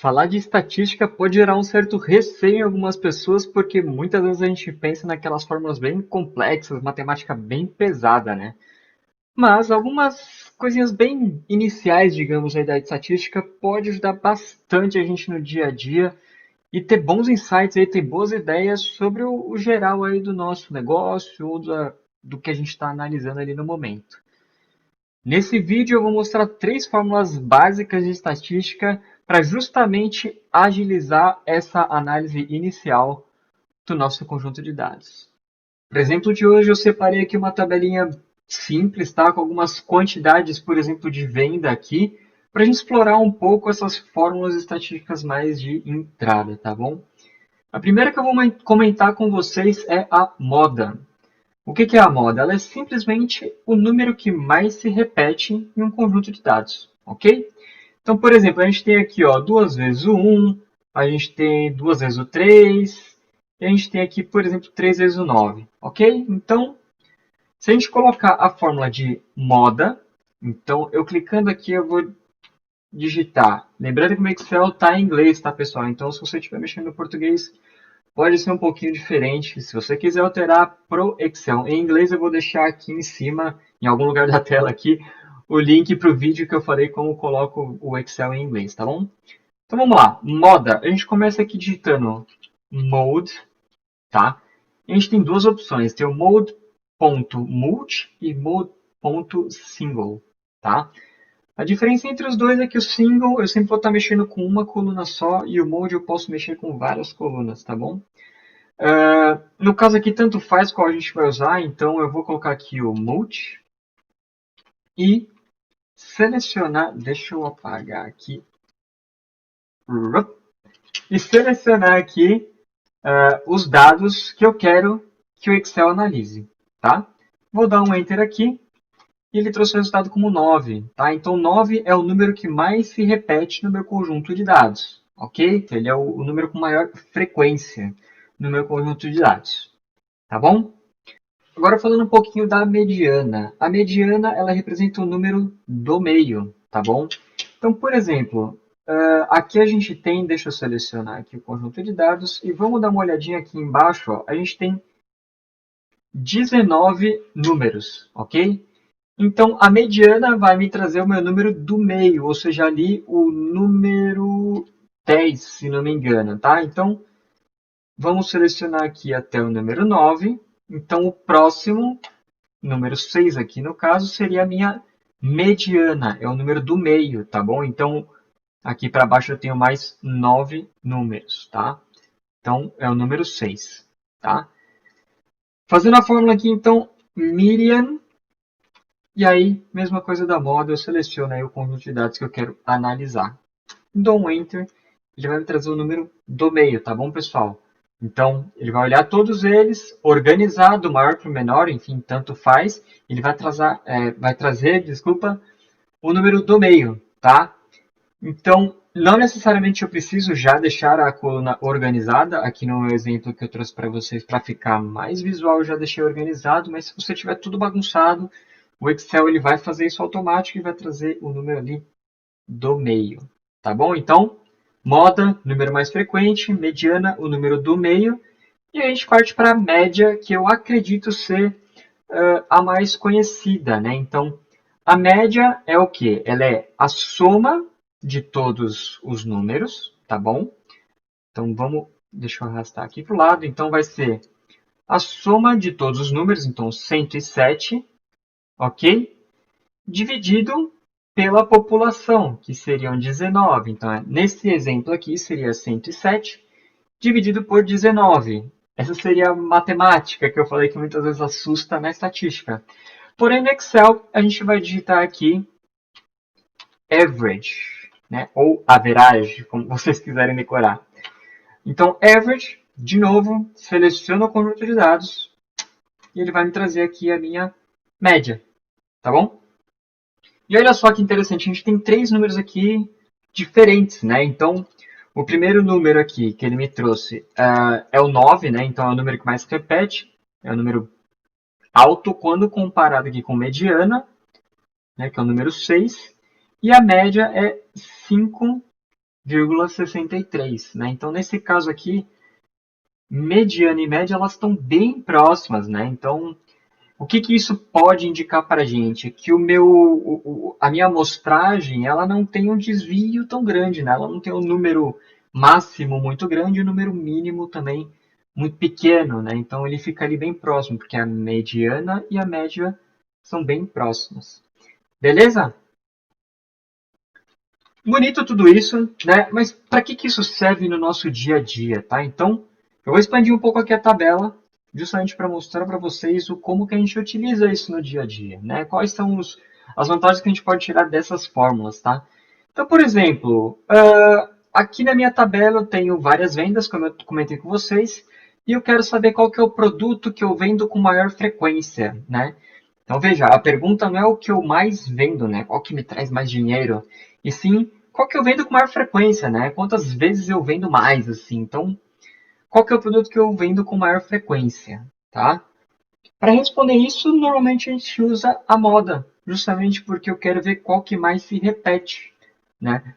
Falar de estatística pode gerar um certo receio em algumas pessoas, porque muitas vezes a gente pensa naquelas fórmulas bem complexas, matemática bem pesada, né? Mas algumas coisinhas bem iniciais, digamos, aí da estatística pode ajudar bastante a gente no dia a dia e ter bons insights aí, ter boas ideias sobre o geral aí do nosso negócio ou do que a gente está analisando ali no momento. Nesse vídeo eu vou mostrar três fórmulas básicas de estatística para justamente agilizar essa análise inicial do nosso conjunto de dados. Para exemplo de hoje eu separei aqui uma tabelinha simples, tá? Com algumas quantidades, por exemplo, de venda aqui, para a gente explorar um pouco essas fórmulas estatísticas mais de entrada, tá bom? A primeira que eu vou comentar com vocês é a moda. O que é a moda? Ela é simplesmente o número que mais se repete em um conjunto de dados, ok? Então, por exemplo, a gente tem aqui ó, 2 vezes o 1, a gente tem 2 vezes o 3, e a gente tem aqui, por exemplo, 3 vezes o 9, ok? Então, se a gente colocar a fórmula de moda, então eu clicando aqui eu vou digitar. Lembrando que o Excel está em inglês, tá, pessoal? Então, se você estiver mexendo no português, pode ser um pouquinho diferente. Se você quiser alterar pro Excel em inglês, eu vou deixar aqui em cima, em algum lugar da tela aqui, o link para o vídeo que eu falei como coloco o Excel em inglês, tá bom? Então vamos lá, moda. A gente começa aqui digitando mode, tá? E a gente tem duas opções, tem o mode.multi e mode.single, tá? A diferença entre os dois é que o single eu sempre vou estar mexendo com uma coluna só e o mode eu posso mexer com várias colunas, tá bom? No caso aqui, tanto faz qual a gente vai usar, então eu vou colocar aqui o multi e selecionar, deixa eu apagar aqui, e selecionar aqui os dados que eu quero que o Excel analise, tá? Vou dar um Enter aqui e ele trouxe o resultado como 9, tá? Então 9 é o número que mais se repete no meu conjunto de dados, ok? Ele é o número com maior frequência no meu conjunto de dados, tá bom? Agora falando um pouquinho da mediana. A mediana ela representa o número do meio, tá bom? Então, por exemplo, aqui a gente tem, deixa eu selecionar aqui o conjunto de dados e vamos dar uma olhadinha aqui embaixo. Ó, a gente tem 19 números, ok? Então, a mediana vai me trazer o meu número do meio, ou seja, ali o número 10, se não me engano, tá? Então, vamos selecionar aqui até o número 9. Então, o próximo, número 6 aqui no caso, seria a minha mediana, é o número do meio, tá bom? Então, aqui para baixo eu tenho mais 9 números, tá? Então, é o número 6, tá? Fazendo a fórmula aqui, então, median, e aí, mesma coisa da moda, eu seleciono aí o conjunto de dados que eu quero analisar. Dou um Enter, ele vai me trazer o número do meio, tá bom, pessoal? Então, ele vai olhar todos eles, organizar do maior para o menor, enfim, tanto faz. Ele vai trazer, desculpa, o número do meio, tá? Então, não necessariamente eu preciso já deixar a coluna organizada. Aqui no exemplo que eu trouxe para vocês, para ficar mais visual, eu já deixei organizado. Mas se você tiver tudo bagunçado, o Excel ele vai fazer isso automático e vai trazer o número ali do meio, tá bom? Então, moda, número mais frequente, mediana, o número do meio, e a gente parte para a média, que eu acredito ser a mais conhecida, né? Então, a média é o quê? Ela é a soma de todos os números, tá bom? Então, deixa eu arrastar aqui para o lado, então vai ser a soma de todos os números, então 107, ok? Dividido pela população, que seriam 19. Então, nesse exemplo aqui, seria 107 dividido por 19. Essa seria a matemática que eu falei que muitas vezes assusta na estatística. Porém, no Excel, a gente vai digitar aqui average, né? Ou average, como vocês quiserem decorar. Então, average, de novo, seleciono o conjunto de dados e ele vai me trazer aqui a minha média, tá bom? E olha só que interessante, a gente tem três números aqui diferentes, né? Então, o primeiro número aqui que ele me trouxe é o 9, né? Então, é o número que mais se repete, é o número alto quando comparado aqui com mediana, né? Que é o número 6. E a média é 5 0,63, né? Então, nesse caso aqui, mediana e média, elas estão bem próximas, né? Então, o que que isso pode indicar para a gente? Que a minha amostragem, ela não tem um desvio tão grande, né? Ela não tem um número máximo muito grande e um número mínimo também muito pequeno, né? Então ele fica ali bem próximo, porque a mediana e a média são bem próximas. Beleza? Bonito tudo isso, né? Mas para que que isso serve no nosso dia a dia, tá? Então, eu vou expandir um pouco aqui a tabela, justamente para mostrar para vocês o como que a gente utiliza isso no dia a dia, né? Quais são as vantagens que a gente pode tirar dessas fórmulas, tá? Então, por exemplo, aqui na minha tabela eu tenho várias vendas, como eu comentei com vocês, e eu quero saber qual que é o produto que eu vendo com maior frequência, né? Então, veja, a pergunta não é o que eu mais vendo, né? Qual que me traz mais dinheiro, e sim qual que eu vendo com maior frequência, né? Quantas vezes eu vendo mais, assim. Então, qual que é o produto que eu vendo com maior frequência, tá? Para responder isso, normalmente a gente usa a moda, justamente porque eu quero ver qual que mais se repete, né?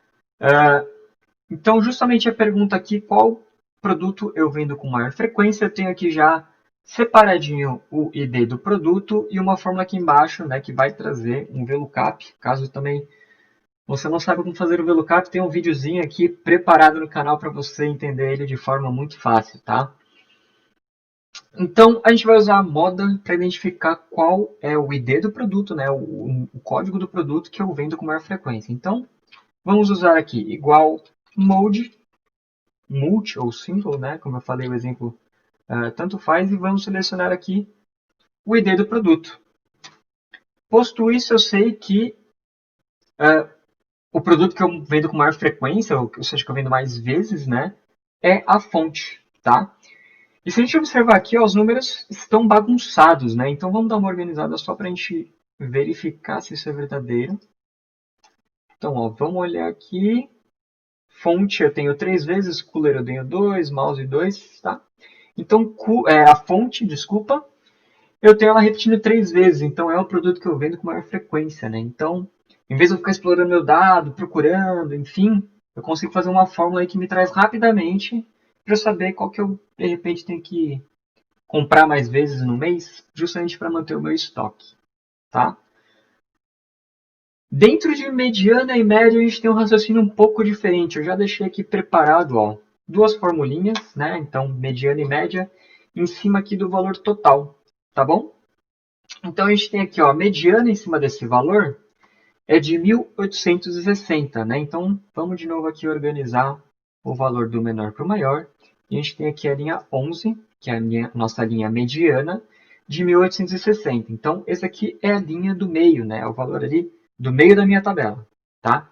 Então, justamente a pergunta aqui, qual produto eu vendo com maior frequência, eu tenho aqui já separadinho o ID do produto e uma fórmula aqui embaixo, né, que vai trazer um VLOOKUP, caso também você não sabe como fazer o VLOOKUP, tem um videozinho aqui preparado no canal para você entender ele de forma muito fácil, tá? Então, a gente vai usar a moda para identificar qual é o ID do produto, né, o código do produto que eu vendo com maior frequência. Então, vamos usar aqui igual mode, multi ou single, né, como eu falei o exemplo, tanto faz, e vamos selecionar aqui o ID do produto. Posto isso, eu sei que o produto que eu vendo com maior frequência, ou seja, que eu vendo mais vezes, né, é a fonte, tá? E se a gente observar aqui, ó, os números estão bagunçados, né? Então vamos dar uma organizada só para a gente verificar se isso é verdadeiro. Então, ó, vamos olhar aqui. Fonte eu tenho 3 vezes, cooler eu tenho 2, mouse 2, tá? Então, a fonte, desculpa, eu tenho ela repetindo 3 vezes. Então, é o produto que eu vendo com maior frequência, né? Então, em vez de eu ficar explorando meu dado, procurando, enfim, eu consigo fazer uma fórmula aí que me traz rapidamente para eu saber qual que eu, de repente, tenho que comprar mais vezes no mês, justamente para manter o meu estoque, tá? Dentro de mediana e média, a gente tem um raciocínio um pouco diferente. Eu já deixei aqui preparado, ó, duas formulinhas, né? Então, mediana e média, em cima aqui do valor total, tá bom? Então, a gente tem aqui, ó, a mediana em cima desse valor é de 1.860, né? Então, vamos de novo aqui organizar o valor do menor para o maior. E a gente tem aqui a linha 11, que é a nossa linha mediana, de 1.860. Então, esse aqui é a linha do meio, né? É o valor ali do meio da minha tabela, tá?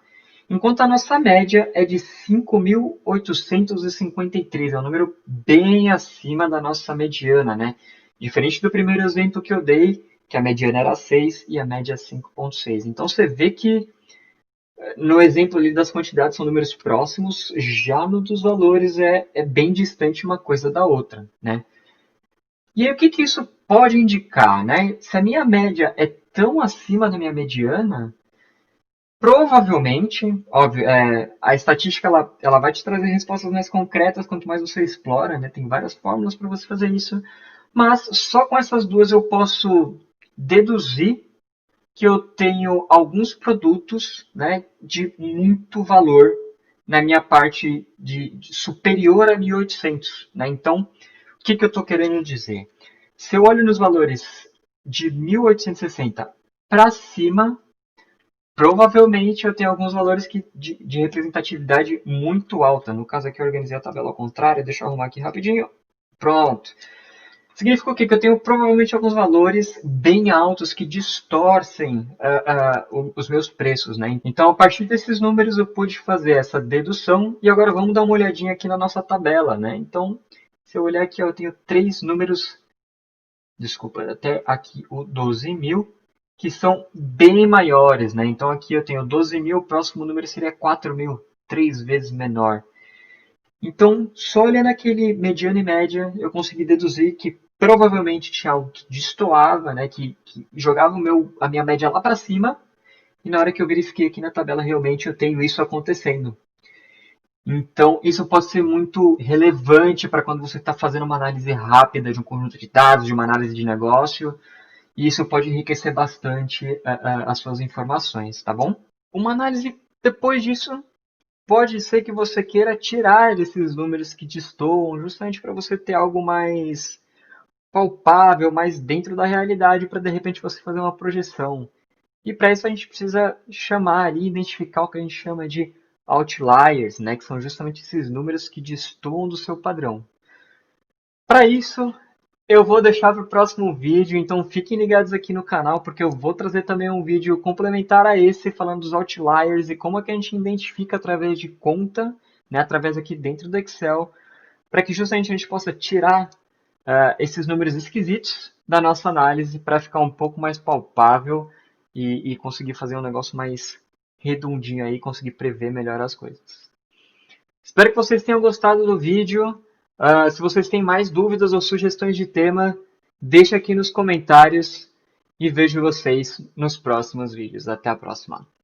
Enquanto a nossa média é de 5.853, é um número bem acima da nossa mediana, né? Diferente do primeiro exemplo que eu dei, que a mediana era 6 e a média 5,6. Então você vê que no exemplo ali das quantidades são números próximos, já no dos valores é bem distante uma coisa da outra, né? E aí o que que isso pode indicar, né? Se a minha média é tão acima da minha mediana, provavelmente, óbvio, a estatística ela vai te trazer respostas mais concretas quanto mais você explora, né? Tem várias fórmulas para você fazer isso, mas só com essas duas eu posso deduzir que eu tenho alguns produtos, né, de muito valor na minha parte de superior a 1.800, né? Então, o que que eu estou querendo dizer? Se eu olho nos valores de 1.860 para cima, provavelmente eu tenho alguns valores de representatividade muito alta. No caso aqui eu organizei a tabela ao contrário, deixa eu arrumar aqui rapidinho. Pronto. Significa o quê? Que eu tenho provavelmente alguns valores bem altos que distorcem os meus preços, né? Então, a partir desses números, eu pude fazer essa dedução. E agora vamos dar uma olhadinha aqui na nossa tabela, né? Então, se eu olhar aqui, eu tenho três números, desculpa, até aqui o 12.000, que são bem maiores, né? Então, aqui eu tenho 12.000, o próximo número seria 4.000, 3 vezes menor. Então, só olhando aquele mediano e média, eu consegui deduzir que provavelmente tinha algo que destoava, né, que jogava a minha média lá para cima, e na hora que eu verifiquei aqui na tabela, realmente eu tenho isso acontecendo. Então, isso pode ser muito relevante para quando você está fazendo uma análise rápida de um conjunto de dados, de uma análise de negócio, e isso pode enriquecer bastante as suas informações, tá bom? Uma análise depois disso pode ser que você queira tirar esses números que destoam, justamente para você ter algo mais palpável, mais dentro da realidade, para de repente você fazer uma projeção. E para isso a gente precisa chamar ali, identificar o que a gente chama de outliers, né, que são justamente esses números que destoam do seu padrão. Para isso, eu vou deixar para o próximo vídeo, então fiquem ligados aqui no canal, porque eu vou trazer também um vídeo complementar a esse, falando dos outliers e como é que a gente identifica através de conta, né, através aqui dentro do Excel, para que justamente a gente possa tirar esses números esquisitos da nossa análise para ficar um pouco mais palpável e conseguir fazer um negócio mais redondinho aí, conseguir prever melhor as coisas. Espero que vocês tenham gostado do vídeo. Se vocês têm mais dúvidas ou sugestões de tema, deixe aqui nos comentários e vejo vocês nos próximos vídeos. Até a próxima.